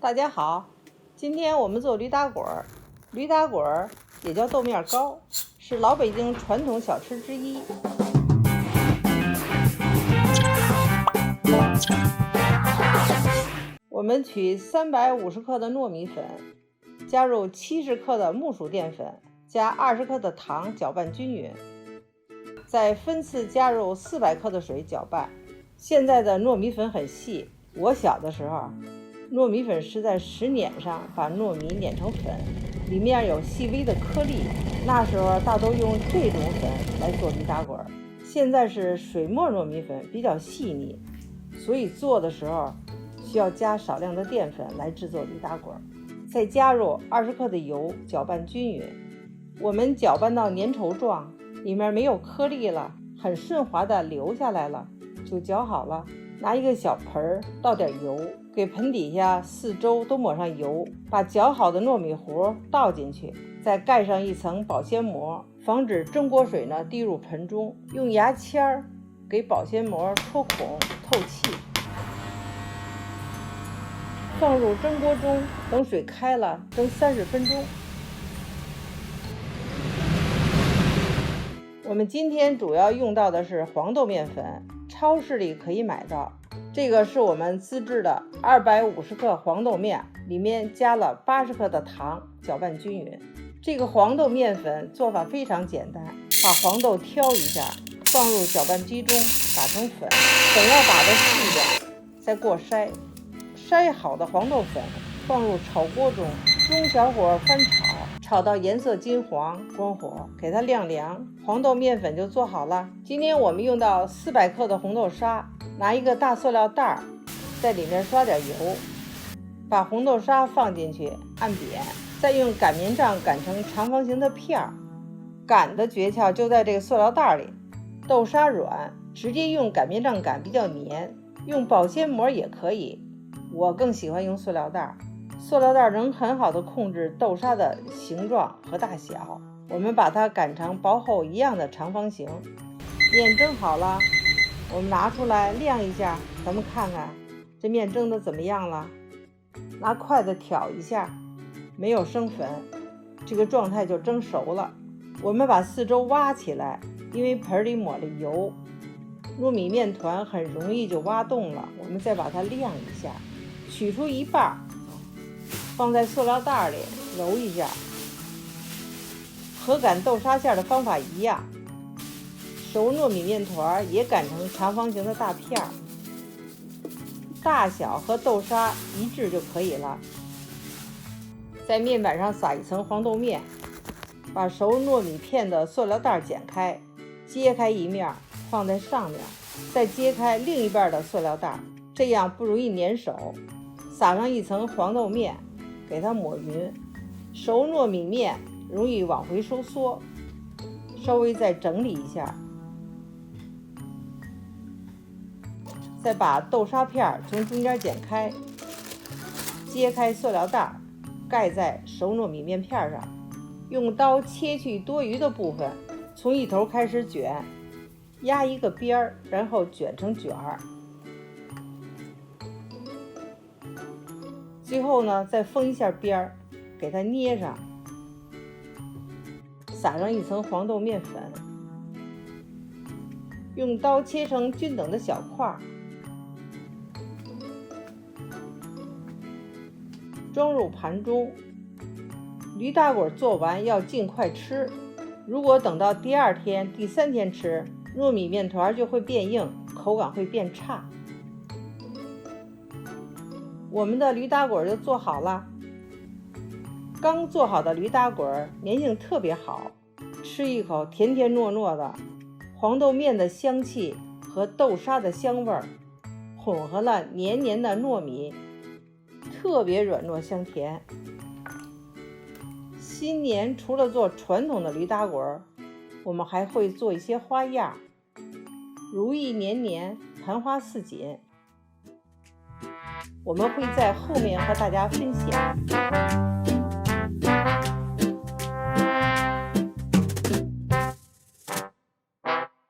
大家好，今天我们做驴打滚儿。驴打滚儿也叫豆面糕，是老北京传统小吃之一。我们取350克的糯米粉，加入70克的木薯淀粉，加20克的糖，搅拌均匀，再分次加入400克的水搅拌。现在的糯米粉很细，我小的时候糯米粉是在石碾上把糯米碾成粉，里面有细微的颗粒，那时候大都用这种粉来做驴打滚。现在是水磨糯米粉，比较细腻，所以做的时候需要加少量的淀粉来制作驴打滚，再加入20克的油，搅拌均匀。我们搅拌到粘稠状，里面没有颗粒了，很顺滑的流下来了，就搅好了。拿一个小盆倒点油，给盆底下四周都抹上油，把搅好的糯米糊倒进去，再盖上一层保鲜膜，防止蒸锅水滴入盆中。用牙签给保鲜膜戳孔透气，放入蒸锅中，等水开了蒸30分钟。我们今天主要用到的是黄豆面粉，超市里可以买到。这个是我们自制的250克黄豆面，里面加了80克的糖，搅拌均匀。这个黄豆面粉做法非常简单，把黄豆挑一下，放入搅拌机中打成粉，粉要打得细点，再过筛。筛好的黄豆粉放入炒锅中，中小火翻炒，炒到颜色金黄，关火，给它晾凉，黄豆面粉就做好了。今天我们用到400克的红豆沙，拿一个大塑料袋，在里面刷点油，把红豆沙放进去，按扁，再用擀面杖擀成长方形的片儿。擀的诀窍就在这个塑料袋里，豆沙软，直接用擀面杖擀比较黏，用保鲜膜也可以，我更喜欢用塑料袋。塑料袋能很好的控制豆沙的形状和大小。我们把它擀成薄厚一样的长方形。面蒸好了，我们拿出来晾一下，咱们看看这面蒸的怎么样了。拿筷子挑一下，没有生粉，这个状态就蒸熟了。我们把四周挖起来，因为盆里抹了油，糯米面团很容易就挖洞了。我们再把它晾一下，取出一半，放在塑料袋里揉一下。和擀豆沙馅的方法一样，熟糯米面团也擀成长方形的大片，大小和豆沙一致就可以了。在面板上撒一层黄豆面，把熟糯米片的塑料袋剪开，揭开一面放在上面，再揭开另一半的塑料袋，这样不容易粘手。撒上一层黄豆面，给它抹匀。熟糯米面容易往回收缩，稍微再整理一下，再把豆沙片从中间剪开，揭开塑料袋，盖在熟糯米面片上，用刀切去多余的部分，从一头开始卷，压一个边儿，然后卷成卷儿。最后再封一下边儿，给它捏上，撒上一层黄豆面粉，用刀切成均等的小块，装入盘中。驴打滚做完要尽快吃，如果等到第2天、第3天吃，糯米面团就会变硬，口感会变差。我们的驴打滚就做好了。刚做好的驴打滚粘性特别好，吃一口甜甜糯糯的，黄豆面的香气和豆沙的香味混合了黏黏的糯米，特别软糯香甜。新年除了做传统的驴打滚，我们还会做一些花样，如意年年，繁花似锦。我们会在后面和大家分享。